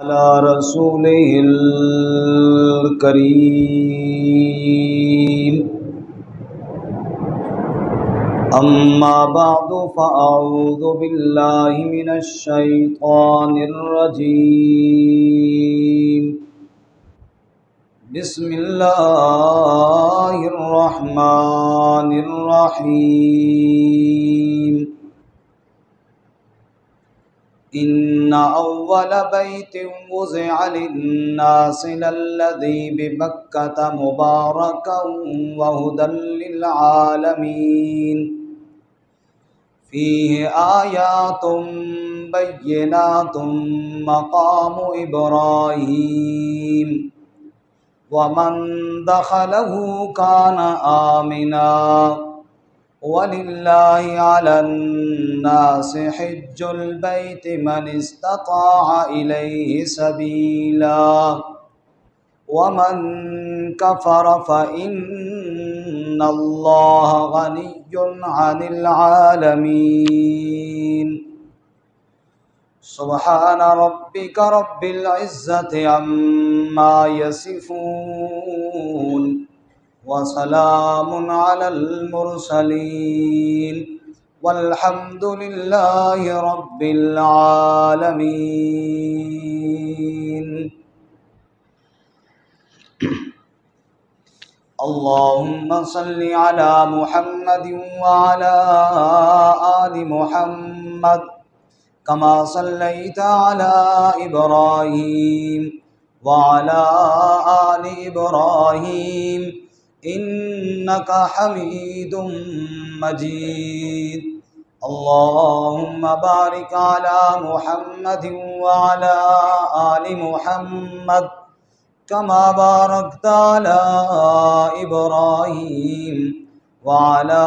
على رسوله الكريم أما بعد فأعوذ بالله من الشيطان الرجيم بسم الله الرحمن الرحيم إن أول بيت وضع للناس للذي ببكة مباركا وهدى للعالمين فيه آيات بينات مقام إبراهيم ومن دخله كان آمنا ولله على الناس حج البيت من استطاع إليه سبيلا ومن كفر فإن الله غني عن العالمين سبحان ربك رب العزة عما يصفون وسلام على المرسلين والحمد لله رب العالمين اللهم صل على محمد وعلى آل محمد كما صليت على إبراهيم وعلى آل إبراهيم إنك حميد مجيد اللهم بارك على محمد وعلى آل محمد كما باركت على إبراهيم وعلى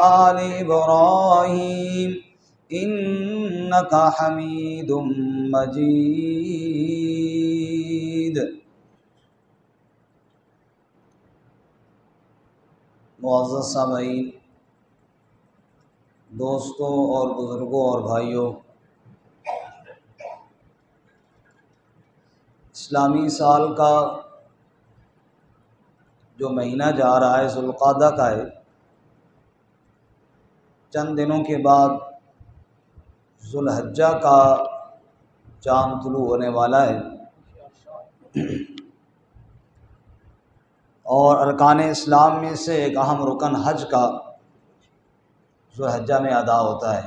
آل إبراهيم إنك حميد مجيد معزز سامعین، دوستوں اور بزرگوں اور بھائیوں، اسلامی سال کا جو مہینہ جا رہا ہے ذوالقعدہ کا ہے، چند دنوں کے بعد ذوالحجہ کا چاند طلوع ہونے والا ہے اور ارکان اسلام میں سے ایک اہم رکن حج کا ذوالحجہ میں ادا ہوتا ہے۔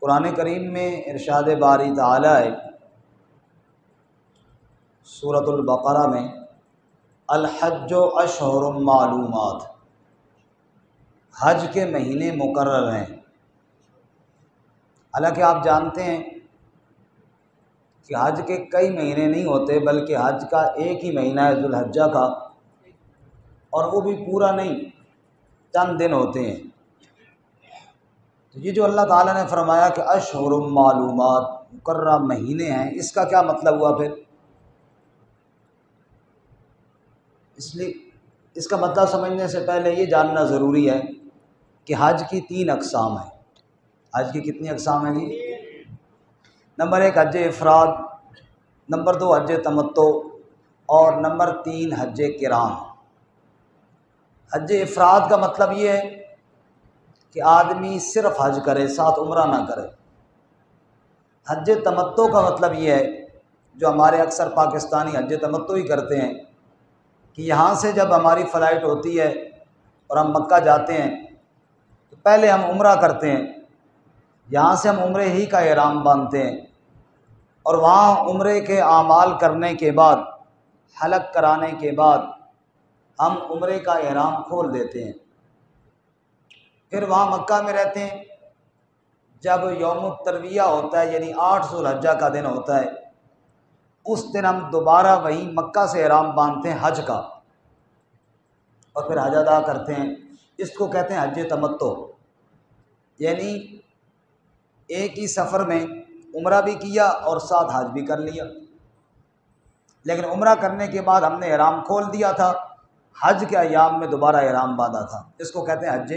قرآن کریم میں ارشاد باری تعالی ہے سورۃ البقرہ میں، الحج اشہر معلومات، حج کے مہینے مقرر ہیں۔ حالانکہ آپ جانتے ہیں کہ حج کے کئی مہینے نہیں ہوتے، بلکہ حج کا ایک ہی مہینہ ہے ذوالحجہ کا، اور وہ بھی پورا نہیں، چند دن ہوتے ہیں۔ تو یہ جو اللہ تعالیٰ نے فرمایا کہ اشہر معلومات، مقررہ مہینے ہیں، اس کا کیا مطلب ہوا پھر؟ اس لیے اس کا مطلب سمجھنے سے پہلے یہ جاننا ضروری ہے کہ حج کی 3 اقسام ہیں۔ حج کی کتنی اقسام ہیں جی؟ نمبر 1 حج افراد، نمبر 2 حج تمتع، اور نمبر 3 حج قران۔ حج افراد کا مطلب یہ ہے کہ آدمی صرف حج کرے، ساتھ عمرہ نہ کرے۔ حج تمتع کا مطلب یہ ہے، جو ہمارے اکثر پاکستانی حج تمتع ہی کرتے ہیں، کہ یہاں سے جب ہماری فلائٹ ہوتی ہے اور ہم مکہ جاتے ہیں تو پہلے ہم عمرہ کرتے ہیں، یہاں سے ہم عمرے ہی کا احرام باندھتے ہیں، اور وہاں عمرے کے اعمال کرنے کے بعد، حلق کرانے کے بعد، ہم عمرے کا احرام کھول دیتے ہیں۔ پھر وہاں مکہ میں رہتے ہیں، جب یوم الترویہ ہوتا ہے، یعنی 8 ذوالحجہ کا دن ہوتا ہے، اس دن ہم دوبارہ وہیں مکہ سے احرام باندھتے ہیں حج کا، اور پھر حج ادا کرتے ہیں۔ اس کو کہتے ہیں حج تمتع، یعنی ایک ہی سفر میں عمرہ بھی کیا اور ساتھ حج بھی کر لیا۔ لیکن عمرہ کرنے کے بعد ہم نے احرام کھول دیا تھا، حج کے ایام میں دوبارہ احرام باندھا تھا، اس کو کہتے ہیں حج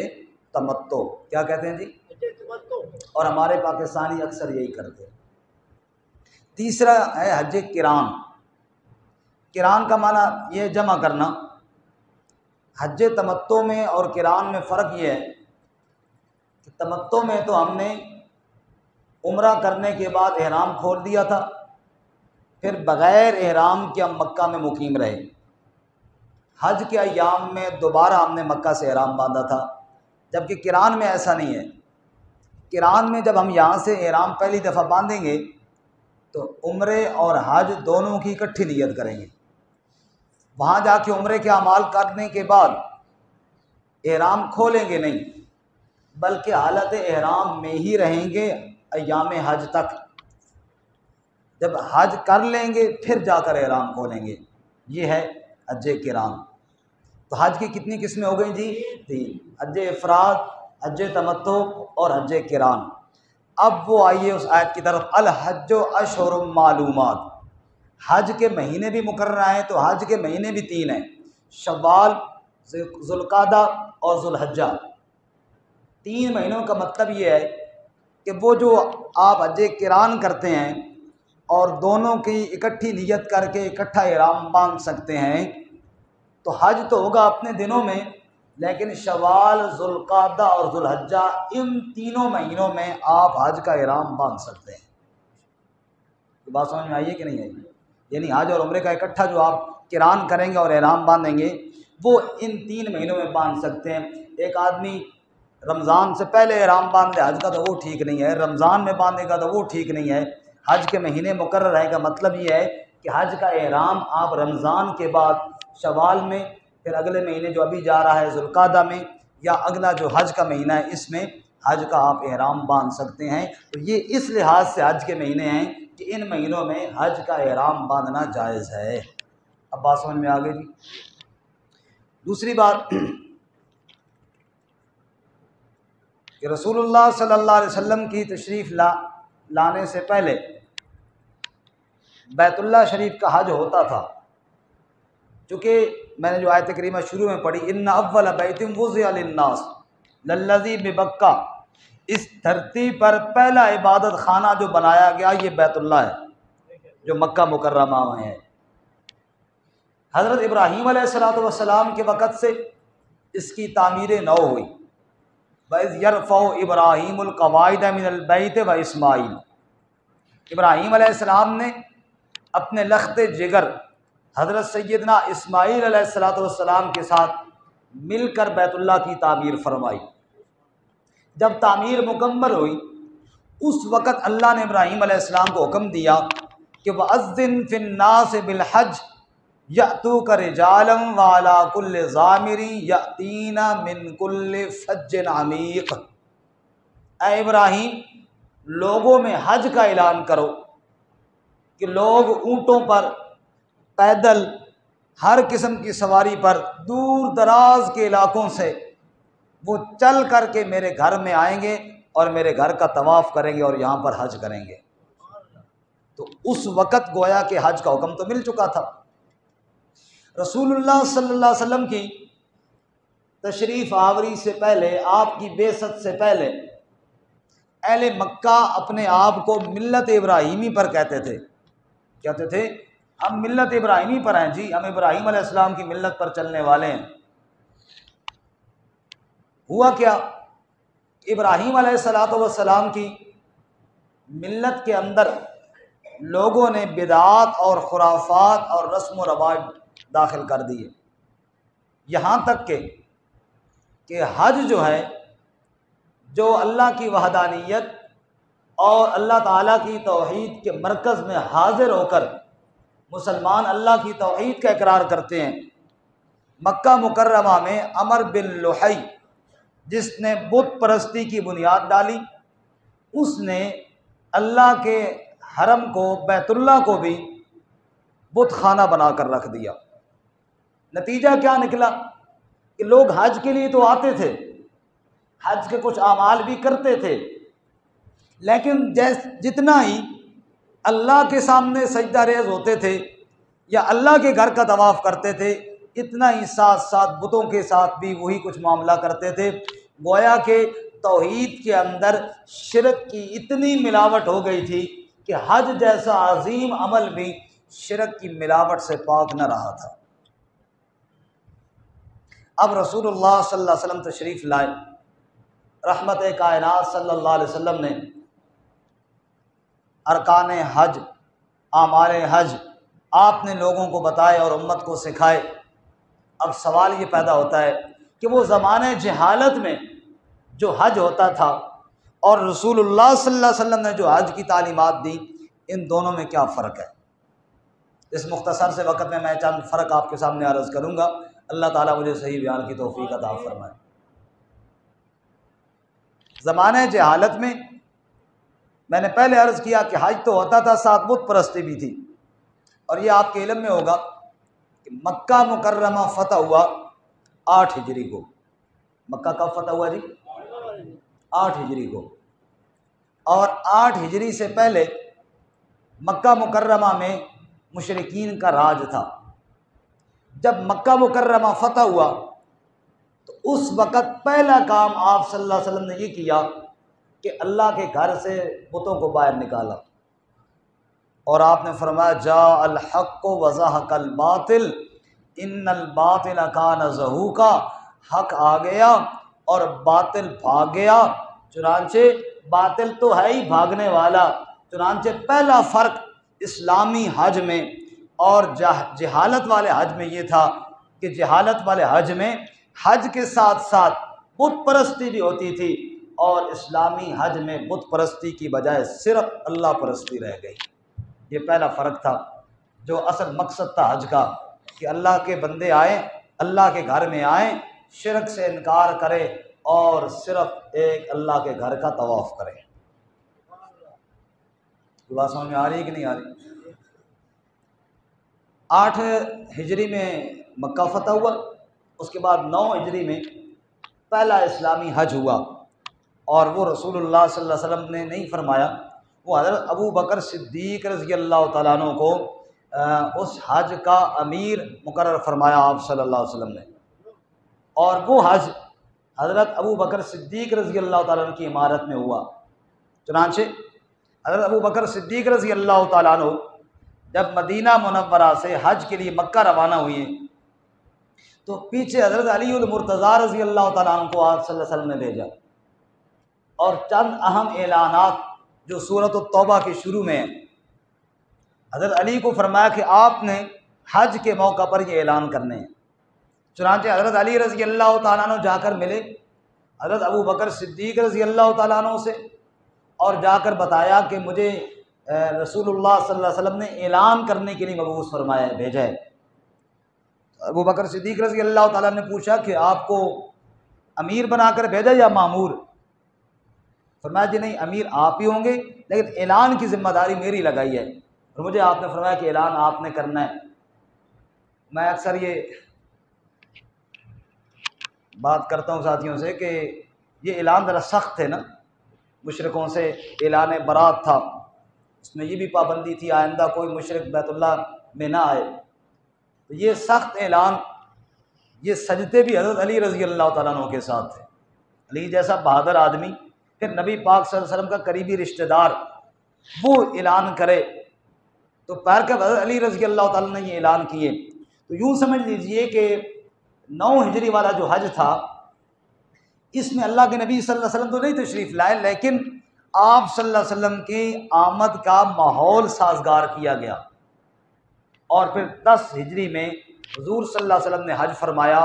تمتع۔ کیا کہتے ہیں جی؟ اور ہمارے پاکستانی اکثر یہی کرتے ہیں۔ تیسرا ہے حج قران۔ قران کا معنی یہ جمع کرنا۔ حج تمتع میں اور قران میں فرق یہ ہے کہ تمتع میں تو ہم نے عمرہ کرنے کے بعد احرام کھول دیا تھا، پھر بغیر احرام کے ہم مکہ میں مقیم رہے۔ حج کے ایام میں دوبارہ ہم نے مکہ سے احرام باندھا تھا، جبکہ قران میں ایسا نہیں ہے۔ قران میں جب ہم یہاں سے احرام پہلی دفعہ باندھیں گے تو عمرے اور حج دونوں کی اکٹھی نیت کریں گے۔ وہاں جا کے عمرے کے اعمال کرنے کے بعد احرام کھولیں گے نہیں، بلکہ حالت احرام میں ہی رہیں گے ایام حج تک۔ جب حج کر لیں گے پھر جا کر احرام کھولیں گے۔ یہ ہے حج قران۔ تو حج کی کتنی قسمیں ہو گئیں جی؟ 3، حج افراد، حج تمتع اور حج قران۔ اب وہ آئیے اس آیت کی طرف، الحج اشہر معلومات۔ حج کے مہینے بھی مقرر ہیں، تو حج کے مہینے بھی 3 ہیں، شوال، ذوالقعدہ اور ذوالحجہ۔ 3 مہینوں کا مطلب یہ ہے کہ وہ جو آپ حج قران کرتے ہیں اور دونوں کی اکٹھی نیت کر کے اکٹھا احرام باندھ سکتے ہیں، تو حج تو ہوگا اپنے دنوں میں، لیکن شوال، ذوالقعدہ اور ذوالحجہ ان 3 مہینوں میں آپ حج کا احرام باندھ سکتے ہیں۔ یہ بات سمجھ میں آئی ہے کہ نہیں آئی؟ یعنی حج اور عمرے کا اکٹھا جو آپ قران کریں گے اور احرام باندھیں گے وہ ان 3 مہینوں میں باندھ سکتے ہیں۔ ایک آدمی رمضان سے پہلے احرام باندھ لے حج کا، تو وہ ٹھیک نہیں ہے۔ رمضان میں باندھے گا تو وہ ٹھیک نہیں ہے۔ حج کے مہینے مقرر رہے کا مطلب یہ ہے کہ حج کا احرام آپ رمضان کے بعد شوال میں، پھر اگلے مہینے جو ابھی جا رہا ہے ذوالقعدہ میں، یا اگلا جو حج کا مہینہ ہے اس میں حج کا آپ احرام باندھ سکتے ہیں۔ تو یہ اس لحاظ سے حج کے مہینے ہیں کہ ان مہینوں میں حج کا احرام باندھنا جائز ہے۔ اب بات سمجھ میں آ گئی جی۔ دوسری بات کہ رسول اللہ صلی اللہ علیہ وسلم کی تشریف لانے سے پہلے بیت اللہ شریف کا حج ہوتا تھا، چونکہ میں نے جو آیت کریمہ شروع میں پڑھی، ان اول بیت وضع للناس للذی ببکہ، اس دھرتی پر پہلا عبادت خانہ جو بنایا گیا یہ بیت اللہ ہے جو مکہ مکرمہ میں ہے۔ حضرت ابراہیم علیہ السلام کے وقت سے اس کی تعمیر نو ہوئی۔ وَإِذْ يَرْفَعُ إِبْرَاهِيمُ الْقَوَاعِدَ مِنَ الْبَيْتِ وَإِسْمَاعِيلُ، ابراہیم علیہ السلام نے اپنے لخت جگر حضرت سیدنا اسماعیل علیہ السلام کے ساتھ مل کر بیت اللہ کی تعمیر فرمائی۔ جب تعمیر مکمل ہوئی اس وقت اللہ نے ابراہیم علیہ السلام کو حکم دیا کہ وَأَذِّن فِي النَّاسِ بِالْحَجِّ یأتوک رجالا وعلی کل ضامر یأتین من کل فج عمیق۔ اے ابراہیم، لوگوں میں حج کا اعلان کرو کہ لوگ اونٹوں پر، پیدل، ہر قسم کی سواری پر دور دراز کے علاقوں سے وہ چل کر کے میرے گھر میں آئیں گے اور میرے گھر کا طواف کریں گے اور یہاں پر حج کریں گے۔ تو اس وقت گویا کہ حج کا حکم تو مل چکا تھا۔ رسول اللہ صلی اللہ علیہ وسلم کی تشریف آوری سے پہلے، آپ کی بعثت سے پہلے، اہل مکہ اپنے آپ کو ملت ابراہیمی پر کہتے تھے ہم ملت ابراہیمی پر ہیں جی، ہم ابراہیم علیہ السلام کی ملت پر چلنے والے ہیں۔ ہوا کیا؟ ابراہیم علیہ السلام کی ملت کے اندر لوگوں نے بدعات اور خرافات اور رسم و رواج داخل کر دیے، یہاں تک کہ حج جو ہے، جو اللہ کی وحدانیت اور اللہ تعالیٰ کی توحید کے مرکز میں حاضر ہو کر مسلمان اللہ کی توحید کا اقرار کرتے ہیں، مکہ مکرمہ میں عمر بن لحی جس نے بت پرستی کی بنیاد ڈالی، اس نے اللہ کے حرم کو، بیت اللہ کو بھی بت خانہ بنا کر رکھ دیا۔ نتیجہ کیا نکلا کہ لوگ حج کے لیے تو آتے تھے، حج کے کچھ اعمال بھی کرتے تھے، لیکن جتنا ہی اللہ کے سامنے سجدہ ریز ہوتے تھے یا اللہ کے گھر کا طواف کرتے تھے، اتنا ہی ساتھ ساتھ بتوں کے ساتھ بھی وہی کچھ معاملہ کرتے تھے۔ گویا کہ توحید کے اندر شرک کی اتنی ملاوٹ ہو گئی تھی کہ حج جیسا عظیم عمل بھی شرک کی ملاوٹ سے پاک نہ رہا تھا۔ اب رسول اللہ صلی اللہ علیہ وسلم تشریف لائے، رحمت کائنات صلی اللہ علیہ وسلم نے ارکان حج، اعمال حج آپ نے لوگوں کو بتائے اور امت کو سکھائے۔ اب سوال یہ پیدا ہوتا ہے کہ وہ زمانے جہالت میں جو حج ہوتا تھا اور رسول اللہ صلی اللہ علیہ وسلم نے جو حج کی تعلیمات دی، ان دونوں میں کیا فرق ہے؟ اس مختصر سے وقت میں چند فرق آپ کے سامنے عرض کروں گا۔ اللہ تعالیٰ مجھے صحیح بیان کی توفیق عطا فرمائے۔ زمانے جہالت میں نے پہلے عرض کیا کہ حج تو ہوتا تھا، ساتھ بت پرستی بھی تھی، اور یہ آپ کے علم میں ہوگا کہ مکہ مکرمہ فتح ہوا 8 ہجری کو۔ مکہ کب فتح ہوا جی؟ 8 ہجری کو۔ اور 8 ہجری سے پہلے مکہ مکرمہ میں مشرکین کا راج تھا۔ جب مکہ مکرمہ فتح ہوا تو اس وقت پہلا کام آپ صلی اللہ علیہ وسلم نے یہ کیا کہ اللہ کے گھر سے بتوں کو باہر نکالا، اور آپ نے فرمایا جاء الحق وزہق الباطل ان الباطل کان زہوقا، حق آ گیا اور باطل بھاگ گیا۔ چنانچہ باطل تو ہے ہی بھاگنے والا۔ چنانچہ پہلا فرق اسلامی حج میں اور جہالت والے حج میں یہ تھا کہ جہالت والے حج میں حج کے ساتھ ساتھ بت پرستی بھی ہوتی تھی، اور اسلامی حج میں بت پرستی کی بجائے صرف اللہ پرستی رہ گئی۔ یہ پہلا فرق تھا، جو اصل مقصد تھا حج کا، کہ اللہ کے بندے آئیں، اللہ کے گھر میں آئیں، شرک سے انکار کریں اور صرف ایک اللہ کے گھر کا طواف کریں۔ یہ بات سمجھ میں آ رہی ہے کہ نہیں آ رہی؟ 8 ہجری میں مکہ فتح ہوا، اس کے بعد 9 ہجری میں پہلا اسلامی حج ہوا، اور وہ رسول اللہ صلی اللہ علیہ وسلم نے نہیں فرمایا، وہ حضرت ابو بکر صدیق رضی اللہ تعالیٰ عنہ کو اس حج کا امیر مقرر فرمایا آپ صلی اللہ علیہ وسلم نے، اور وہ حج حضرت ابو بکر صدیق رضی اللہ تعالیٰ عنہ کی عمارت میں ہوا۔ چنانچہ حضرت ابو بکر صدیق رضی اللہ تعالیٰ عنہ جب مدینہ منورہ سے حج کے لیے مکہ روانہ ہوئے تو پیچھے حضرت علی المرتضیٰ رضی اللہ تعالیٰ عنہ کو آپ صلی اللہ علیہ وسلم نے بھیجا، اور چند اہم اعلانات جو سورۃ التوبہ کے شروع میں ہیں، حضرت علی کو فرمایا کہ آپ نے حج کے موقع پر یہ اعلان کرنے ہیں۔ چنانچہ حضرت علی رضی اللہ تعالیٰ عنہ جا کر ملے حضرت ابو بکر صدیق رضی اللہ تعالیٰ عنہ سے، اور جا کر بتایا کہ مجھے رسول اللہ صلی اللہ علیہ وسلم نے اعلان کرنے کے لیے مبعوث فرمایا ہے، بھیجا ہے۔ ابو بکر صدیق رضی اللہ تعالیٰ نے پوچھا کہ آپ کو امیر بنا کر بھیجا یا مامور؟ فرمایا جی نہیں، امیر آپ ہی ہوں گے، لیکن اعلان کی ذمہ داری میری لگائی ہے، اور مجھے آپ نے فرمایا کہ اعلان آپ نے کرنا ہے۔ میں اکثر یہ بات کرتا ہوں ساتھیوں سے کہ یہ اعلان ذرا سخت ہے نا، مشرکوں سے اعلان برات تھا، اس میں یہ بھی پابندی تھی آئندہ کوئی مشرک بیت اللہ میں نہ آئے، تو یہ سخت اعلان، یہ سجدے بھی حضرت علی رضی اللہ تعالیٰ عنہ کے ساتھ تھے۔ علی جیسا بہادر آدمی، پھر نبی پاک صلی اللہ علیہ وسلم کا قریبی رشتہ دار، وہ اعلان کرے تو پیر کے حضرت علی رضی اللہ تعالیٰ نے یہ اعلان کیے۔ تو یوں سمجھ لیجئے کہ 9 ہجری والا جو حج تھا، اس میں اللہ کے نبی صلی اللہ علیہ وسلم تو نہیں تشریف لائے، لیکن آپ صلی اللہ علیہ وسلم کی آمد کا ماحول سازگار کیا گیا، اور پھر 10 ہجری میں حضور صلی اللہ علیہ وسلم نے حج فرمایا،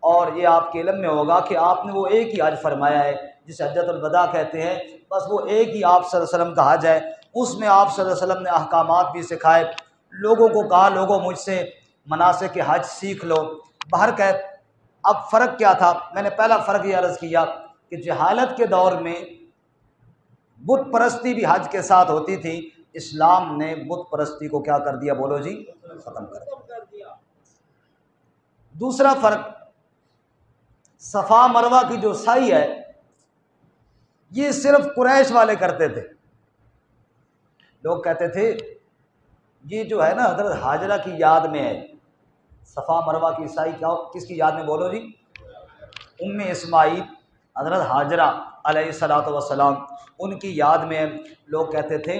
اور یہ آپ کے علم میں ہوگا کہ آپ نے وہ ایک ہی حج فرمایا ہے جسے حجۃ الوداع کہتے ہیں، بس وہ ایک ہی آپ صلی اللہ علیہ وسلم کا حج ہے۔ اس میں آپ صلی اللہ علیہ وسلم نے احکامات بھی سکھائے، لوگوں کو کہا لوگوں مجھ سے مناسک حج سیکھ لو۔ بہرکیف اب فرق کیا تھا؟ میں نے پہلا فرق یہ عرض کیا کہ جہالت کے دور میں بت پرستی بھی حج کے ساتھ ہوتی تھی، اسلام نے بت پرستی کو کیا کر دیا؟ بولو جی، ختم کر دیا۔ دوسرا فرق، صفا مروہ کی جو سعی ہے یہ صرف قریش والے کرتے تھے۔ لوگ کہتے تھے یہ جو ہے نا حضرت حاجرہ کی یاد میں ہے، صفا مروہ کی سعی کیا کس کی یاد میں؟ بولو جی، ام اسماعیل حضرت حاجرہ علیہ الصلوۃ والسلام، ان کی یاد میں لوگ کہتے تھے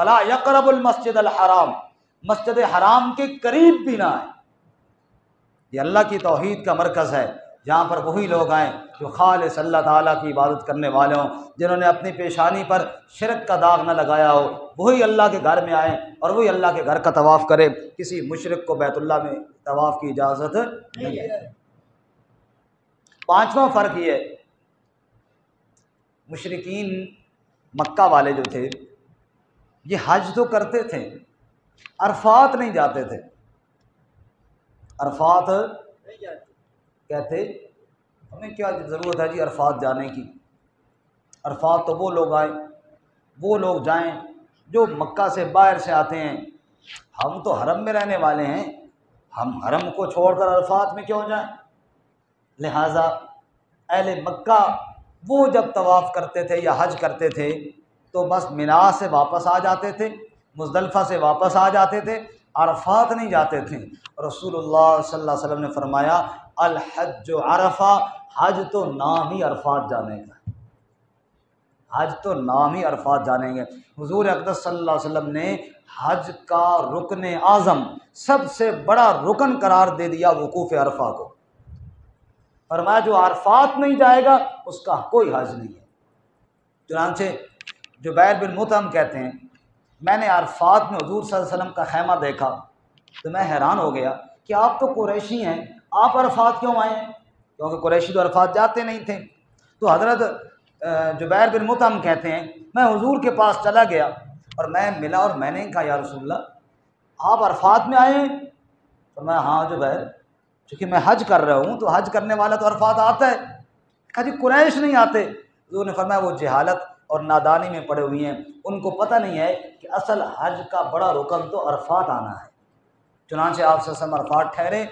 فلا یقرب المسجد الحرام، مسجد حرام کے قریب بھی نہ آئے۔ یہ اللہ کی توحید کا مرکز ہے، جہاں پر وہی لوگ آئیں جو خالص اللہ تعالیٰ کی عبادت کرنے والے ہوں، جنہوں نے اپنی پیشانی پر شرک کا داغ نہ لگایا ہو، وہی اللہ کے گھر میں آئیں اور وہی اللہ کے گھر کا طواف کرے۔ کسی مشرک کو بیت اللہ میں طواف کی اجازت نہیں ہے۔ پانچواں فرق یہ ہے، مشرکین مکہ والے جو تھے یہ حج تو کرتے تھے، عرفات نہیں جاتے تھے۔ عرفات کہتے ہمیں کیا ضرورت ہے جی عرفات جانے کی، عرفات تو وہ لوگ آئیں، وہ لوگ جائیں جو مکہ سے باہر سے آتے ہیں، ہم تو حرم میں رہنے والے ہیں، ہم حرم کو چھوڑ کر عرفات میں کیوں جائیں؟ لہٰذا اہل مکہ وہ جب طواف کرتے تھے یا حج کرتے تھے تو بس منا سے واپس آ جاتے تھے، مزدلفہ سے واپس آ جاتے تھے، عرفات نہیں جاتے تھے۔ رسول اللہ صلی اللہ علیہ وسلم نے فرمایا الحج عرفہ، حج تو نام ہی عرفات جانے کا، حج تو نام ہی عرفات جانے گے۔ حضور اقدس صلی اللہ علیہ وسلم نے حج کا رکن اعظم، سب سے بڑا رکن قرار دے دیا وقوف عرفہ کو۔ فرمایا جو عرفات نہیں جائے گا اس کا کوئی حج نہیں ہے۔ چنانچہ جبیر بن مطعم کہتے ہیں میں نے عرفات میں حضور صلی اللہ علیہ وسلم کا خیمہ دیکھا تو میں حیران ہو گیا کہ آپ تو قریشی ہیں، آپ عرفات کیوں آئے ہیں؟ کیونکہ قریشی تو عرفات جاتے نہیں تھے۔ تو حضرت جبیر بن مطعم کہتے ہیں میں حضور کے پاس چلا گیا اور میں ملا اور میں نے کہا یا رسول اللہ آپ عرفات میں آئے ہیں؟ تو میں ہاں جبیر، چونکہ میں حج کر رہا ہوں تو حج کرنے والا تو عرفات آتا ہے۔ کہا جی قریش نہیں آتے۔ حضور نے فرمایا وہ جہالت اور نادانی میں پڑے ہوئی ہیں، ان کو پتہ نہیں ہے کہ اصل حج کا بڑا رکن تو عرفات آنا ہے۔ چنانچہ آپ صلی اللہ علیہ وسلم عرفات ٹھہرے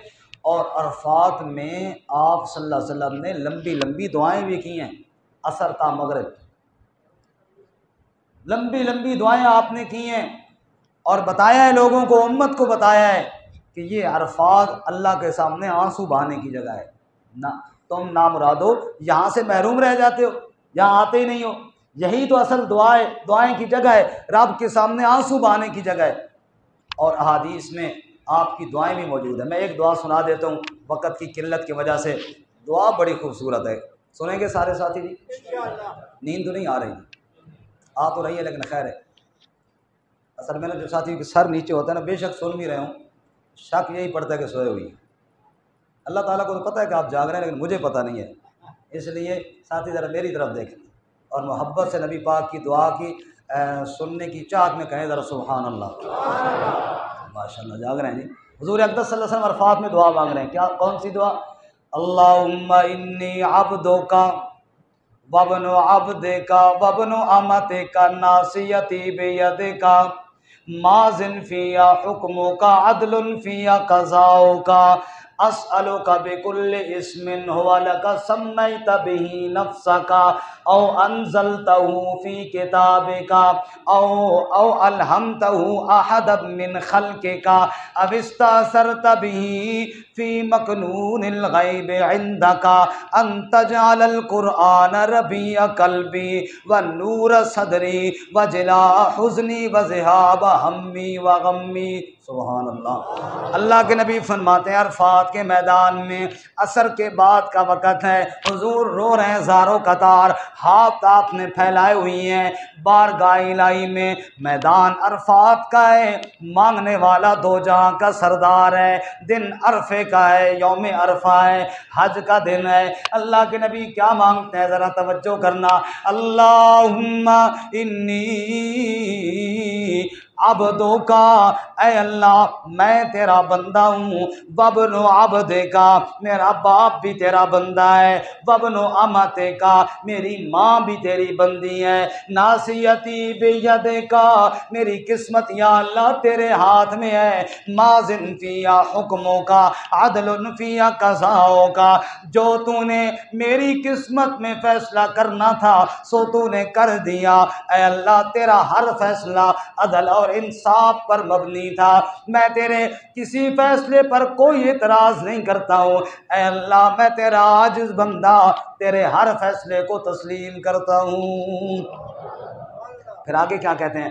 اور عرفات میں آپ صلی اللہ علیہ وسلم نے لمبی لمبی دعائیں بھی کی ہیں، عصر تا مغرب لمبی لمبی دعائیں آپ نے کی ہیں، اور بتایا ہے لوگوں کو، امت کو بتایا ہے کہ یہ عرفات اللہ کے سامنے آنسو بہانے کی جگہ ہے۔ نہ تم نامرادو یہاں سے محروم رہ جاتے ہو، یہاں آتے ہی نہیں ہو، یہی تو اصل دعائیں کی جگہ ہے، رب کے سامنے آنسو بہانے کی جگہ ہے۔ اور احادیث میں آپ کی دعائیں بھی موجود ہیں۔ میں ایک دعا سنا دیتا ہوں وقت کی قلت کی وجہ سے، دعا بڑی خوبصورت ہے، سنیں گے سارے ساتھی جی؟ نیند تو نہیں آ رہی؟ آ تو رہی ہے لیکن خیر ہے۔ اصل میں نے جو ساتھی کے سر نیچے ہوتا ہے نا، بے شک سن بھی رہے ہوں، شک یہی پڑتا ہے کہ سوئے ہوئی ہیں۔ اللہ تعالیٰ کو تو پتہ ہے کہ آپ جاگ رہے ہیں لیکن مجھے پتہ نہیں ہے، اس لیے ساتھی ذرا میری طرف دیکھیں اور محبت سے نبی پاک کی دعا کی سننے کی چاہت میں کہیں ذرا سبحان اللہ۔ ماشاء اللہ جاگ رہے ہیں جی۔ حضور اقدس صلی اللہ علیہ وسلم عرفات میں دعا مانگ رہے ہیں، کیا کون سی دعا؟ اللہم انی عبدک وابن عبدک وابن امتک ناصیتی بیدک ماض فی حکمک عدل فی قضاؤک اسألک بکل اسم هو لک سمیت به نفسک او انزلتہ فی کتابک او الہمتہ احدا من خلقک او استأثرت به فی مکنون الغیب عندک ان تجعل القرآن ربیع قلبی ونور صدری وجلاء حزنی وذہاب ہمی وغمی۔ سبحان اللہ۔ اللہ کے نبی فرماتے ہیں عرفات کے میدان میں عصر کے بعد کا وقت ہے، حضور رو رہے ہیں زاروں قطار، ہاتھ آپ نے پھیلائے ہوئی ہیں بارگاہ الہی میں۔ میدان عرفات کا ہے، مانگنے والا دو جہاں کا سردار ہے، دن عرفے کا ہے، یوم عرفہ ہے، حج کا دن ہے۔ اللہ کے نبی کیا مانگتے ہیں ذرا توجہ کرنا، اللہم انی عبدو کا، اے اللہ میں تیرا بندہ ہوں، وابن عبدے کا، میرا باپ بھی تیرا بندہ ہے، وابن امتے کا، میری ماں بھی تیری بندی ہے، ناصیتی بیدے کا، میری قسمت یا اللہ تیرے ہاتھ میں ہے، ماضٍ فی حکموں کا عدل فی قضاؤں کا، جو تو نے میری قسمت میں فیصلہ کرنا تھا سو تو نے کر دیا، اے اللہ تیرا ہر فیصلہ عدل اور انصاف پر مبنی تھا، میں تیرے کسی فیصلے پر کوئی اعتراض نہیں کرتا ہوں، اے اللہ میں تیرا عاجز بندہ تیرے ہر فیصلے کو تسلیم کرتا ہوں۔ پھر آگے کیا کہتے ہیں؟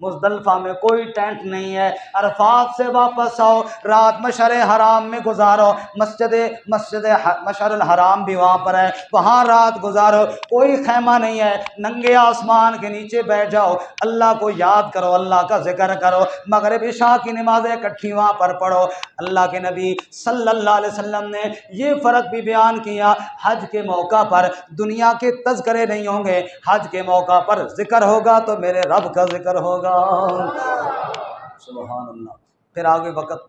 مزدلفہ میں کوئی ٹینٹ نہیں ہے، عرفات سے واپس آؤ، رات مشعر حرام میں گزارو، مشعر الحرام بھی وہاں پر ہے، وہاں رات گزارو، کوئی خیمہ نہیں ہے، ننگے آسمان کے نیچے بیٹھ جاؤ، اللہ کو یاد کرو، اللہ کا ذکر کرو، مغرب عشاء کی نمازیں اکٹھی وہاں پر پڑھو۔ اللہ کے نبی صلی اللہ علیہ وسلم نے یہ فرق بھی بیان کیا، حج کے موقع پر دنیا کے تذکرے نہیں ہوں گے، حج کے موقع پر ذکر ہوگا تو میرے رب کا ذکر ہوگا۔ سبحان اللہ۔ پھر آگے وقت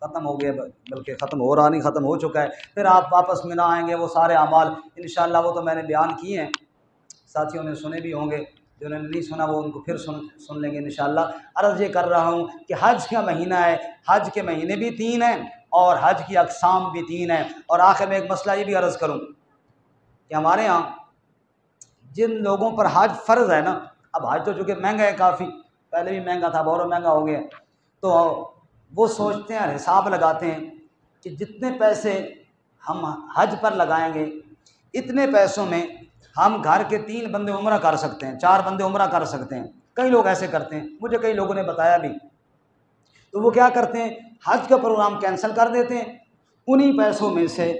ختم ہو گیا، بلکہ ختم ہو رہا نہیں، ختم ہو چکا ہے، پھر آپ واپس منا آئیں گے، وہ سارے اعمال انشاءاللہ وہ تو میں نے بیان کیے ہیں، ساتھیوں نے سنے بھی ہوں گے، جنہوں نے نہیں سنا وہ ان کو پھر سن لیں گے انشاءاللہ۔ عرض یہ کر رہا ہوں کہ حج کا مہینہ ہے، حج کے مہینے بھی 3 ہیں اور حج کی اقسام بھی 3 ہیں۔ اور آخر میں ایک مسئلہ یہ بھی عرض کروں کہ ہمارے ہاں جن لوگوں پر حج فرض ہے نا، اب حج تو چونکہ مہنگا ہے کافی، پہلے بھی مہنگا تھا، بہت مہنگا ہو گیا، تو وہ سوچتے ہیں، حساب لگاتے ہیں کہ جتنے پیسے ہم حج پر لگائیں گے اتنے پیسوں میں ہم گھر کے 3 بندے عمرہ کر سکتے ہیں، 4 بندے عمرہ کر سکتے ہیں۔ کئی لوگ ایسے کرتے ہیں، مجھے کئی لوگوں نے بتایا بھی، تو وہ کیا کرتے ہیں، حج کا پروگرام کینسل کر دیتے ہیں، انہی پیسوں میں سے،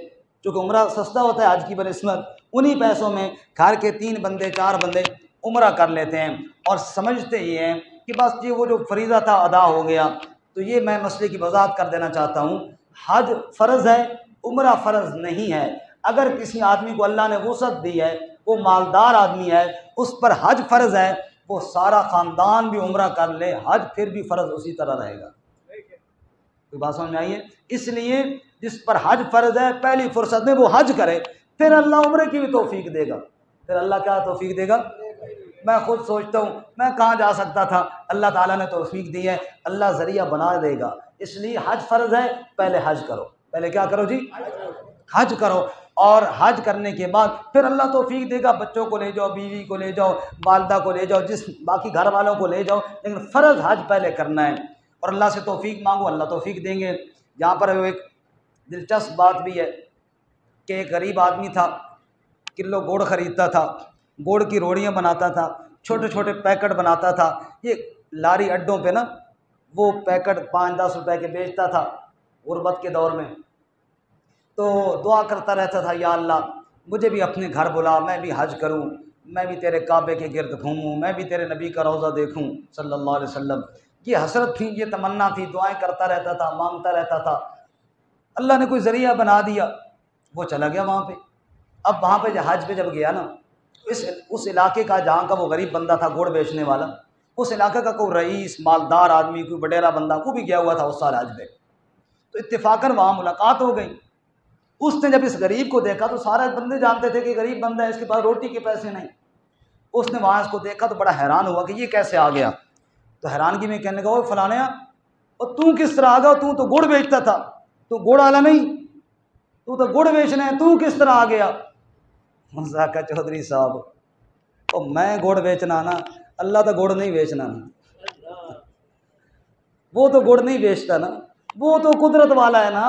چونکہ عمرہ سستا ہوتا ہے حج کی بنسبت، انہی پیسوں میں گھر کے 3 بندے 4 بندے عمرہ کر لیتے ہیں، اور سمجھتے یہ ہیں کہ بس یہ وہ جو فریضہ تھا ادا ہو گیا۔ تو یہ میں مسئلے کی وضاحت کر دینا چاہتا ہوں، حج فرض ہے، عمرہ فرض نہیں ہے۔ اگر کسی آدمی کو اللہ نے وسعت دی ہے، وہ مالدار آدمی ہے، اس پر حج فرض ہے، وہ سارا خاندان بھی عمرہ کر لے، حج پھر بھی فرض اسی طرح رہے گا۔ کوئی بات سمجھ میں آئی ہے؟ اس لیے جس پر حج فرض ہے پہلی فرصت میں وہ حج کرے، پھر اللہ عمرے کی بھی توفیق دے گا، پھر اللہ کیا توفیق دے گا؟ میں خود سوچتا ہوں میں کہاں جا سکتا تھا، اللہ تعالیٰ نے توفیق دی ہے، اللہ ذریعہ بنا دے گا۔ اس لیے حج فرض ہے، پہلے حج کرو، پہلے کیا کرو جی؟ حج کرو، اور حج کرنے کے بعد پھر اللہ توفیق دے گا، بچوں کو لے جاؤ، بیوی کو لے جاؤ، والدہ کو لے جاؤ، جس باقی گھر والوں کو لے جاؤ، لیکن فرض حج پہلے کرنا ہے، اور اللہ سے توفیق مانگو، اللہ توفیق دیں گے۔ یہاں پر ایک دلچسپ بات بھی ہے کہ ایک غریب آدمی تھا، کلو گوڑ خریدتا تھا، گوڑ کی روڑیاں بناتا تھا، چھوٹے چھوٹے پیکٹ بناتا تھا، یہ لاری اڈوں پہ نا وہ پیکٹ 5-10 روپے کے بیچتا تھا غربت کے دور میں۔ تو دعا کرتا رہتا تھا، یا اللہ مجھے بھی اپنے گھر بلا، میں بھی حج کروں، میں بھی تیرے کعبے کے گرد گھوموں، میں بھی تیرے نبی کا روضہ دیکھوں صلی اللہ علیہ وسلم۔ یہ حسرت تھی، یہ تمنا تھی، دعائیں کرتا رہتا تھا، مانگتا رہتا تھا۔ اللہ نے کوئی ذریعہ بنا دیا، وہ چلا گیا وہاں پہ۔ اب وہاں پہ حج پہ جب گیا نا، اس علاقے کا جہاں کا وہ غریب بندہ تھا گوڑ بیچنے والا، اس علاقے کا کوئی رئیس مالدار آدمی، کوئی بڈیرا بندہ، وہ بھی گیا ہوا تھا اس سال حج پہ، تو اتفاقاً وہاں ملاقات ہو گئی۔ اس نے جب اس غریب کو دیکھا تو سارے بندے جانتے تھے کہ غریب بندہ ہے، اس کے پاس روٹی کے پیسے نہیں، اس نے وہاں اس کو دیکھا تو بڑا حیران ہوا کہ یہ کیسے آ گیا۔ تو حیرانگی میں کہنے لگا، وہ فلانا، اور تو کس طرح آ گیا، تو گڑ بیچتا تھا، تو گڑ والا نہیں، تو گڑ بیچنا ہے، تو کس طرح آ گیا؟ مزاقہ چودھری صاحب، تو میں گڑ بیچنا نا، اللہ تو گڑ نہیں بیچنا نا، وہ تو گڑ نہیں بیچتا نا، وہ تو قدرت والا ہے نا،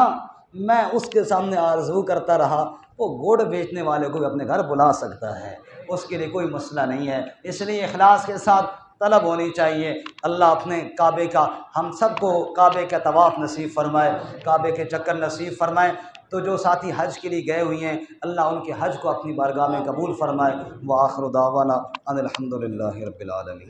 میں اس کے سامنے آرزو کرتا رہا، وہ گڑ بیچنے والے کو بھی اپنے گھر بلا سکتا ہے، اس کے لیے کوئی مسئلہ نہیں ہے۔ اس لیے اخلاص کے ساتھ طلب ہونی چاہیے۔ اللہ اپنے کعبے کا ہم سب کو کعبے کا طواف نصیب فرمائے، کعبے کے چکر نصیب فرمائے۔ تو جو ساتھی حج کے لیے گئے ہوئی ہیں، اللہ ان کے حج کو اپنی بارگاہ میں قبول فرمائے۔ وآخر دعوانا ان الحمد للہ رب العالمین۔